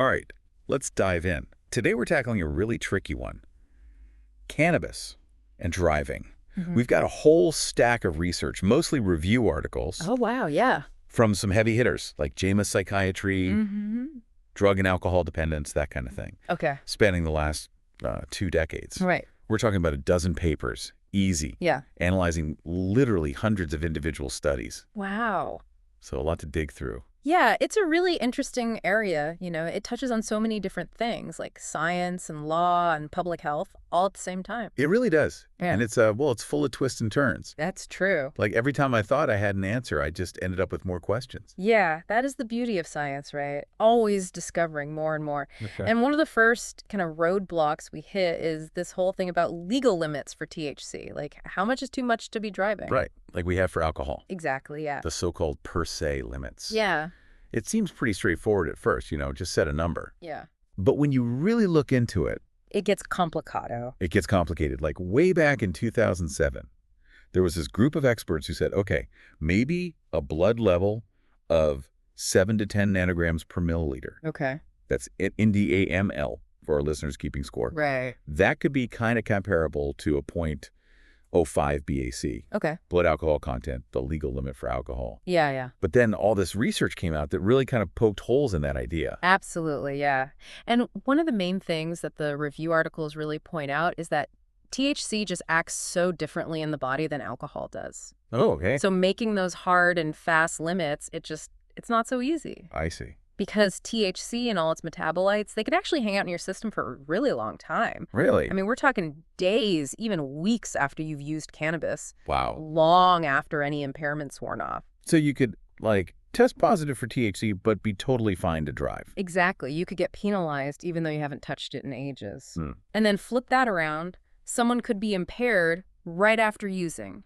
All right, let's dive in. Today we're tackling a really tricky one: cannabis and driving. Hmm. We've got a whole stack of research, mostly review articles, Oh, wow. Yeah. from some heavy hitters like JAMA Psychiatry, Hmm. drug and alcohol dependence, that kind of thing, Okay. spanning the last 2 decades. Right. We're talking about a dozen papers, easy, Yeah. analyzing literally hundreds of individual studies. Wow. So a lot to dig through. Yeah, it's a really interesting area. It touches on so many different things like science and law and public health all at the same time. It really does. Yeah, And it's full of twists and turns. that's true. Like every time I thought I had an answer, I just ended up with more questions. Yeah, that is the beauty of science, right? Always discovering more and more. Okay. And one of the first kind of roadblocks we hit is this whole thing about legal limits for THC. Like, how much is too much to be driving? Right, like we have for alcohol, Exactly, yeah. the so-called per se limits. Yeah, It seems pretty straightforward at first, just set a number. yeah. But when you really look into it, It gets complicado. it gets complicated. Like way back in 2007, there was this group of experts who said, okay, maybe a blood level of 7 to 10 nanograms per milliliter. Okay. That's NDAML for our listeners keeping score. Right. That could be kind of comparable to a 0.05 BAC, Okay. blood alcohol content, the legal limit for alcohol. Yeah, yeah. But then all this research came out that really kind of poked holes in that idea. Absolutely, yeah. And one of the main things that the review articles really point out is that THC just acts so differently in the body than alcohol does. Oh, okay. So making those hard and fast limits, it's not so easy. I see. Because THC and all its metabolites, they could actually hang out in your system for a really long time. Really? I mean, we're talking days, even weeks after you've used cannabis, Wow. long after any impairment's worn off. So you could, like, test positive for THC, but be totally fine to drive. Exactly. You could get penalized even though you haven't touched it in ages. Hmm. And then flip that around, someone could be impaired right after using,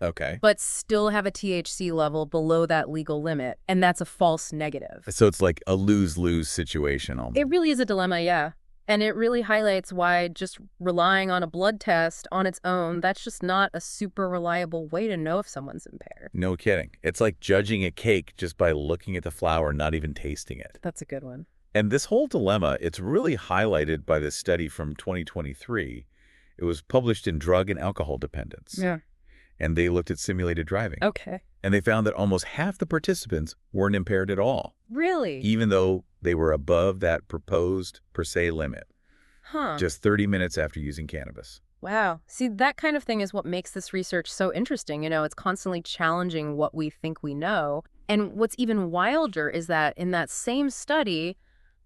Okay. but still have a THC level below that legal limit, and that's a false negative. So it's like a lose-lose situation almost. It really is a dilemma, yeah. And it really highlights why just relying on a blood test on its own, that's just not a super reliable way to know if someone's impaired. No kidding. It's like judging a cake just by looking at the flour, not even tasting it. That's a good one. And this whole dilemma, it's really highlighted by this study from 2023. It was published in Drug and Alcohol Dependence. Yeah. And they looked at simulated driving. Okay. And they found that almost half the participants weren't impaired at all, Really? even though they were above that proposed per se limit, Huh. just 30 minutes after using cannabis. Wow. See, that kind of thing is what makes this research so interesting. It's constantly challenging what we think we know. And what's even wilder is that in that same study,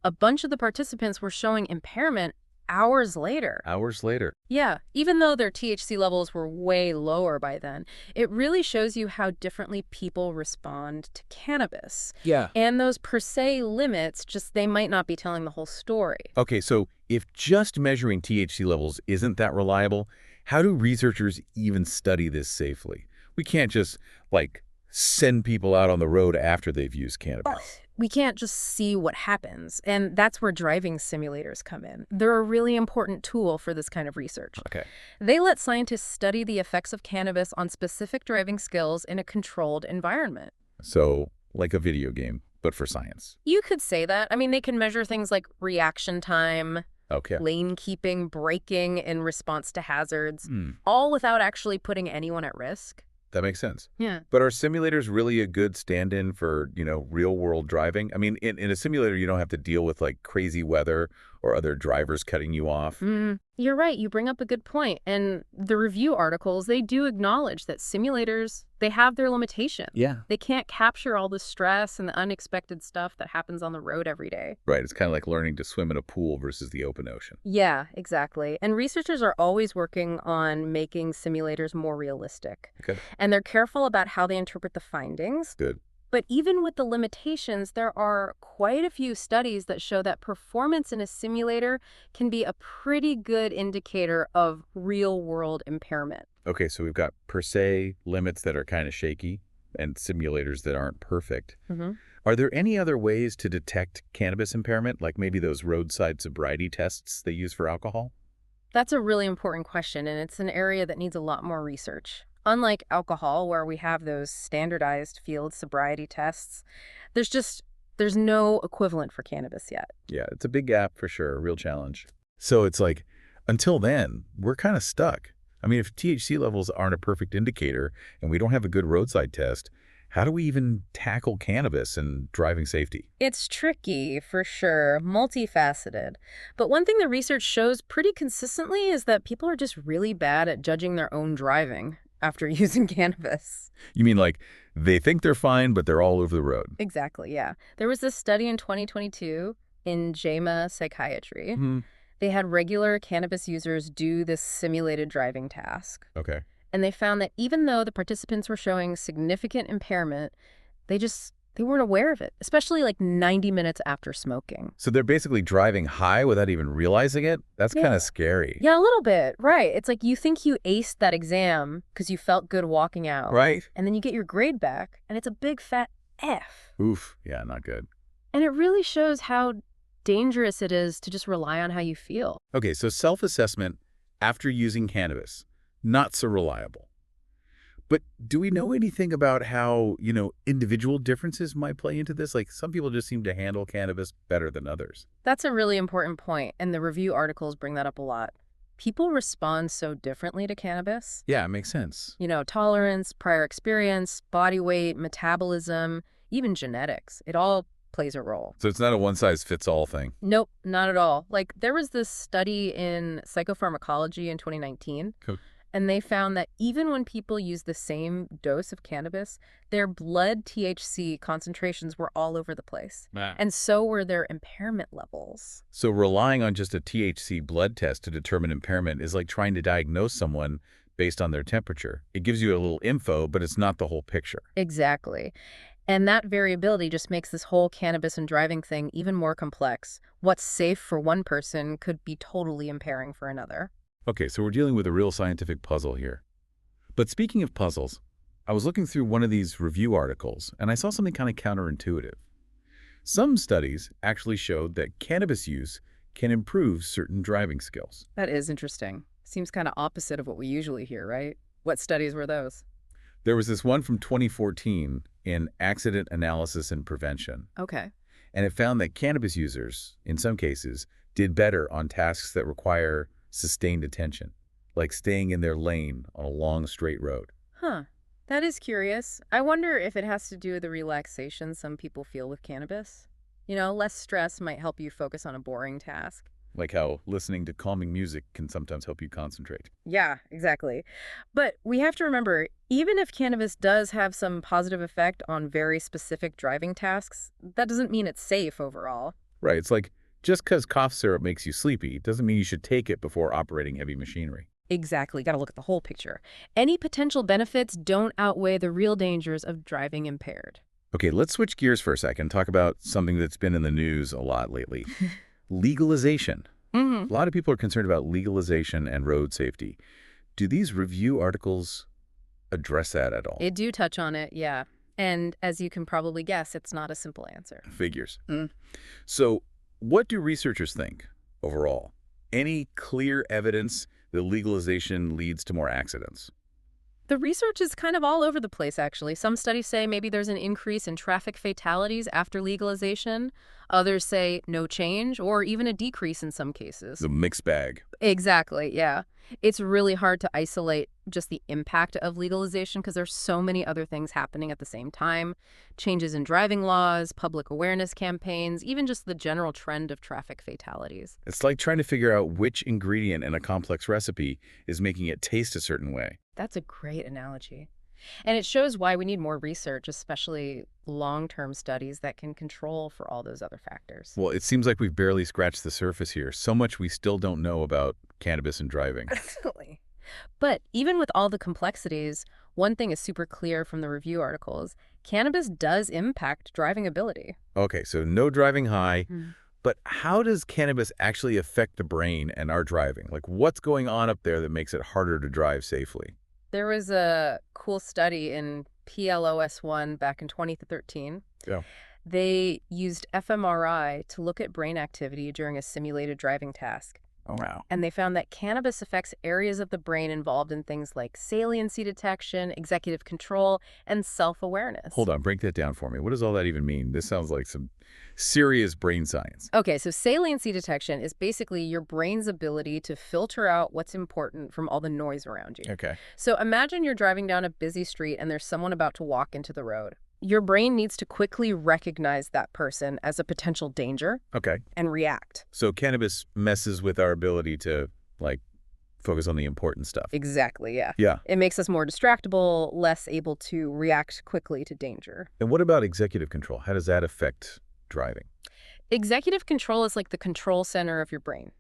a bunch of the participants were showing impairment hours later. Hours later. Yeah, even though their THC levels were way lower by then, it really shows you how differently people respond to cannabis. Yeah. And those per se limits, they might not be telling the whole story. Okay, so if just measuring THC levels isn't that reliable, how do researchers even study this safely? We can't just, like, send people out on the road after they've used cannabis. We can't just see what happens, and that's where driving simulators come in. They're a really important tool for this kind of research. Okay. They let scientists study the effects of cannabis on specific driving skills in a controlled environment. So, like a video game, but for science. You could say that. I mean, they can measure things like reaction time, Okay. lane keeping, braking in response to hazards, Hmm. all without actually putting anyone at risk. That makes sense. Yeah. But are simulators really a good stand-in for, real-world driving? I mean, in a simulator, you don't have to deal with, like, crazy weather or other drivers cutting you off. You're right. You bring up a good point. And the review articles, they do acknowledge that simulators, they have their limitations. Yeah. They can't capture all the stress and the unexpected stuff that happens on the road every day. Right. It's kind of like learning to swim in a pool versus the open ocean. Yeah, exactly. And researchers are always working on making simulators more realistic. Good. And they're careful about how they interpret the findings. Good. But even with the limitations, there are quite a few studies that show that performance in a simulator can be a pretty good indicator of real-world impairment. Okay, so we've got per se limits that are kind of shaky and simulators that aren't perfect. Are there any other ways to detect cannabis impairment, like maybe those roadside sobriety tests they use for alcohol? That's a really important question, and it's an area that needs a lot more research. Unlike alcohol, where we have those standardized field sobriety tests, there's just There's no equivalent for cannabis yet. Yeah, it's a big gap for sure, a real challenge. So it's like, until then, we're kind of stuck. I mean, if THC levels aren't a perfect indicator and we don't have a good roadside test, how do we even tackle cannabis and driving safety? It's tricky, for sure, multifaceted. But one thing the research shows pretty consistently is that people are just really bad at judging their own driving after using cannabis. You mean like they think they're fine, but they're all over the road? Exactly, yeah. There was this study in 2022 in JAMA Psychiatry. Hmm. They had regular cannabis users do this simulated driving task. Okay. And they found that even though the participants were showing significant impairment, they weren't aware of it, especially like 90 minutes after smoking. So they're basically driving high without even realizing it? That's kind Yeah. of scary. Yeah, a little bit, right. It's like you think you aced that exam because you felt good walking out. Right? And then you get your grade back, and it's a big fat F. Oof. Yeah, not good. And it really shows how dangerous it is to just rely on how you feel. Okay, so self-assessment after using cannabis, not so reliable. But do we know anything about how, individual differences might play into this? Like some people just seem to handle cannabis better than others. That's a really important point, and the review articles bring that up a lot. People respond so differently to cannabis. Yeah, it makes sense. Tolerance, prior experience, body weight, metabolism, even genetics. It all plays a role. So it's not a one-size-fits-all thing. Nope, not at all. Like, there was this study in psychopharmacology in 2019, Cool. and they found that even when people use the same dose of cannabis, their blood THC concentrations were all over the place. And so were their impairment levels. So relying on just a THC blood test to determine impairment is like trying to diagnose someone based on their temperature. It gives you a little info, but it's not the whole picture. Exactly. And that variability just makes this whole cannabis and driving thing even more complex. What's safe for one person could be totally impairing for another. Okay, so we're dealing with a real scientific puzzle here. But speaking of puzzles, I was looking through one of these review articles, and I saw something kind of counterintuitive. Some studies actually showed that cannabis use can improve certain driving skills. That is interesting. Seems kind of opposite of what we usually hear, right? What studies were those? There was this one from 2014 in Accident Analysis and Prevention, Okay. and it found that cannabis users, in some cases, did better on tasks that require sustained attention, like staying in their lane on a long, straight road. Huh. That is curious. I wonder if it has to do with the relaxation some people feel with cannabis. Less stress might help you focus on a boring task. Like how listening to calming music can sometimes help you concentrate. Yeah, exactly. But we have to remember, even if cannabis does have some positive effect on very specific driving tasks, that doesn't mean it's safe overall. Right, it's like just because cough syrup makes you sleepy doesn't mean you should take it before operating heavy machinery. Exactly. Got to look at the whole picture. Any potential benefits don't outweigh the real dangers of driving impaired. Okay, let's switch gears for a second and talk about something that's been in the news a lot lately. Legalization. Mm-hmm. A lot of people are concerned about legalization and road safety. Do these review articles address that at all? It do touch on it, yeah. And as you can probably guess, it's not a simple answer. Figures. Mm. So what do researchers think overall? Any clear evidence that legalization leads to more accidents? The research is kind of all over the place, actually. Some studies say maybe there's an increase in traffic fatalities after legalization. Others say no change or even a decrease in some cases. The mixed bag. Exactly, yeah. It's really hard to isolate just the impact of legalization because there's so many other things happening at the same time. Changes in driving laws, public awareness campaigns, even just the general trend of traffic fatalities. It's like trying to figure out which ingredient in a complex recipe is making it taste a certain way. That's a great analogy. And it shows why we need more research, especially long-term studies that can control for all those other factors. Well, it seems like we've barely scratched the surface here. So much we still don't know about cannabis and driving. Absolutely. But even with all the complexities, one thing is super clear from the review articles. Cannabis does impact driving ability. Okay, so no driving high. Mm. But how does cannabis actually affect the brain and our driving? Like what's going on up there that makes it harder to drive safely? There was a cool study in PLOS1 back in 2013. Yeah. They used fMRI to look at brain activity during a simulated driving task. Oh, wow. And they found that cannabis affects areas of the brain involved in things like saliency detection, executive control, and self-awareness. Hold on, break that down for me. What does all that even mean? This sounds like some Serious brain science. Okay, so saliency detection is basically your brain's ability to filter out what's important from all the noise around you. Okay. So imagine you're driving down a busy street and there's someone about to walk into the road. Your brain needs to quickly recognize that person as a potential danger Okay. and react. So cannabis messes with our ability to, like, focus on the important stuff. Exactly, yeah. Yeah. It makes us more distractible, less able to react quickly to danger. And what about executive control? How does that affect driving? Executive control is like the control center of your brain.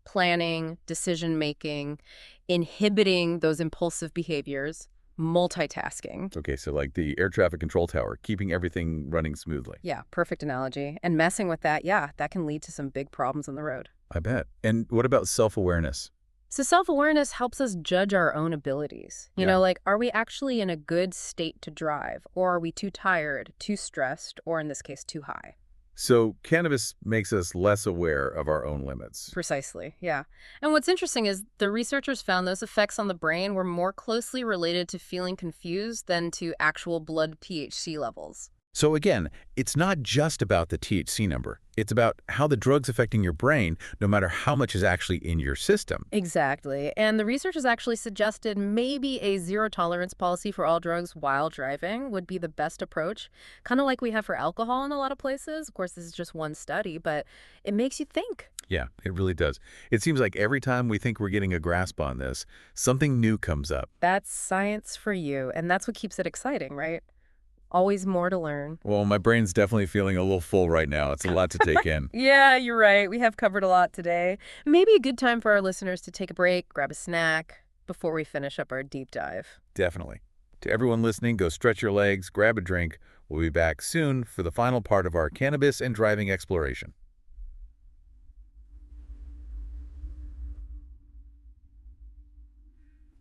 Planning, decision-making, inhibiting those impulsive behaviors, multitasking. Okay, so like the air traffic control tower, keeping everything running smoothly. Yeah, perfect analogy. And messing with that, yeah, that can lead to some big problems on the road. I bet. And what about self-awareness? So self-awareness helps us judge our own abilities. You Yeah. know, like, are we actually in a good state to drive? Or are we too tired, too stressed, or in this case, too high? So cannabis makes us less aware of our own limits. Precisely, yeah. And what's interesting is the researchers found those effects on the brain were more closely related to feeling confused than to actual blood THC levels. So again, it's not just about the THC number. It's about how the drug's affecting your brain, no matter how much is actually in your system. Exactly. And the researchers actually suggested maybe a zero-tolerance policy for all drugs while driving would be the best approach, kind of like we have for alcohol in a lot of places. Of course, this is just one study, but it makes you think. Yeah, it really does. It seems like every time we think we're getting a grasp on this, something new comes up. That's science for you, and that's what keeps it exciting, right? Always more to learn. Well, my brain's definitely feeling a little full right now. It's a lot to take in. Yeah, you're right. We have covered a lot today. Maybe a good time for our listeners to take a break, grab a snack before we finish up our deep dive. Definitely. To everyone listening, go stretch your legs, grab a drink. We'll be back soon for the final part of our cannabis and driving exploration.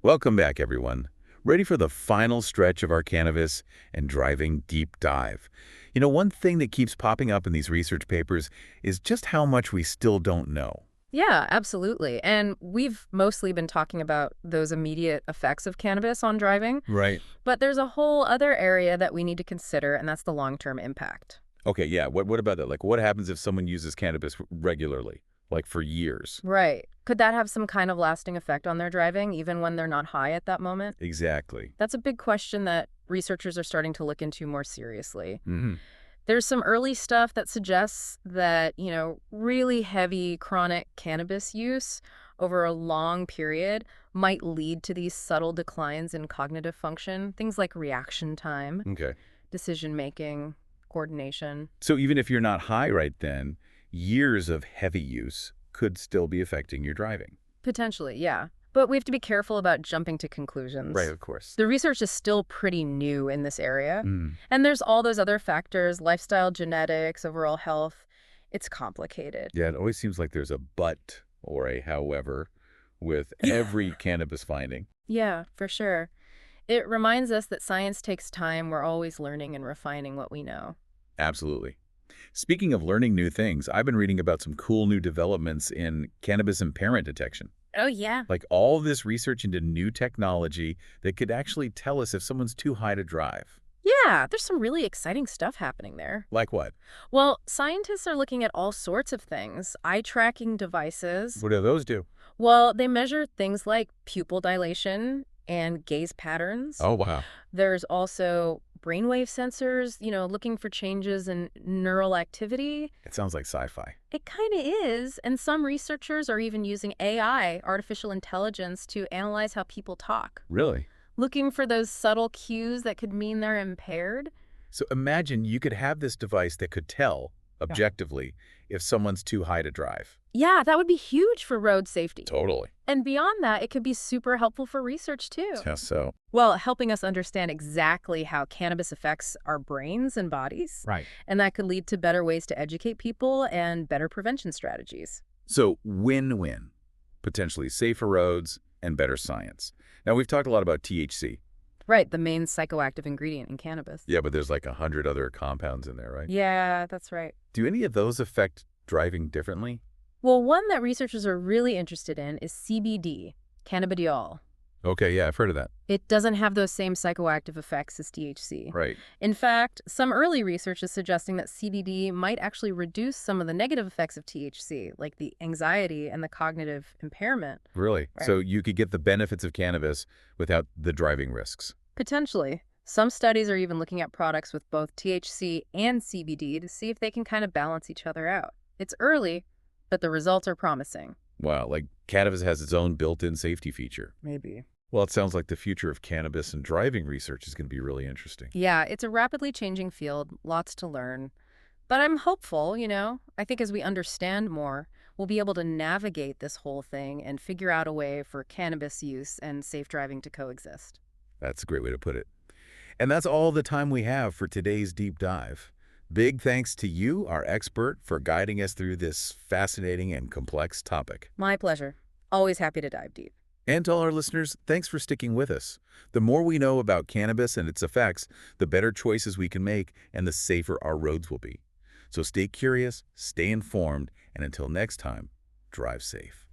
Welcome back, everyone. Ready for the final stretch of our cannabis and driving deep dive. You know, one thing that keeps popping up in these research papers is just how much we still don't know. Yeah, absolutely. And we've mostly been talking about those immediate effects of cannabis on driving. Right. But there's a whole other area that we need to consider, and that's the long-term impact. Okay, yeah. What about that? Like, what happens if someone uses cannabis regularly, like for years? Right. Could that have some kind of lasting effect on their driving, even when they're not high at that moment? Exactly. That's a big question that researchers are starting to look into more seriously. Mm-hmm. There's some early stuff that suggests that, really heavy chronic cannabis use over a long period might lead to these subtle declines in cognitive function, things like reaction time, Okay. decision-making, coordination. So even if you're not high right then, years of heavy use could still be affecting your driving. Potentially, yeah. But we have to be careful about jumping to conclusions. Right, of course. The research is still pretty new in this area. Mm. And there's all those other factors, lifestyle, genetics, overall health. It's complicated. Yeah, it always seems like there's a but or a however with every cannabis finding. Yeah, for sure. It reminds us that science takes time. We're always learning and refining what we know. Absolutely. Speaking of learning new things, I've been reading about some cool new developments in cannabis impairment detection. Oh, yeah. Like all this research into new technology that could actually tell us if someone's too high to drive. Yeah, there's some really exciting stuff happening there. Like what? Well, scientists are looking at all sorts of things. Eye tracking devices. What do those do? Well, they measure things like pupil dilation and gaze patterns. Oh, wow. There's also brainwave sensors, looking for changes in neural activity. It sounds like sci-fi. It kind of is, and some researchers are even using AI, artificial intelligence, to analyze how people talk, Really? looking for those subtle cues that could mean they're impaired. So imagine you could have this device that could tell, objectively, if someone's too high to drive. Yeah, that would be huge for road safety. Totally. And beyond that, it could be super helpful for research, too. Just so. Well, helping us understand exactly how cannabis affects our brains and bodies. Right. And that could lead to better ways to educate people and better prevention strategies. So win-win. Potentially safer roads and better science. Now, we've talked a lot about THC. Right, the main psychoactive ingredient in cannabis. Yeah, but there's like 100 other compounds in there, right? Yeah, that's right. Do any of those affect driving differently? Well, one that researchers are really interested in is CBD, cannabidiol. Okay, yeah, I've heard of that. It doesn't have those same psychoactive effects as THC. Right. In fact, some early research is suggesting that CBD might actually reduce some of the negative effects of THC, like the anxiety and the cognitive impairment. Really? Right. So you could get the benefits of cannabis without the driving risks. Potentially. Some studies are even looking at products with both THC and CBD to see if they can kind of balance each other out. It's early, but the results are promising. Wow, like cannabis has its own built-in safety feature. Maybe. Well, it sounds like the future of cannabis and driving research is going to be really interesting. Yeah, it's a rapidly changing field, lots to learn. But I'm hopeful, I think as we understand more, we'll be able to navigate this whole thing and figure out a way for cannabis use and safe driving to coexist. That's a great way to put it. And that's all the time we have for today's deep dive. Big thanks to you, our expert, for guiding us through this fascinating and complex topic. My pleasure. Always happy to dive deep. And to all our listeners, thanks for sticking with us. The more we know about cannabis and its effects, the better choices we can make and the safer our roads will be. So stay curious, stay informed, and until next time, drive safe.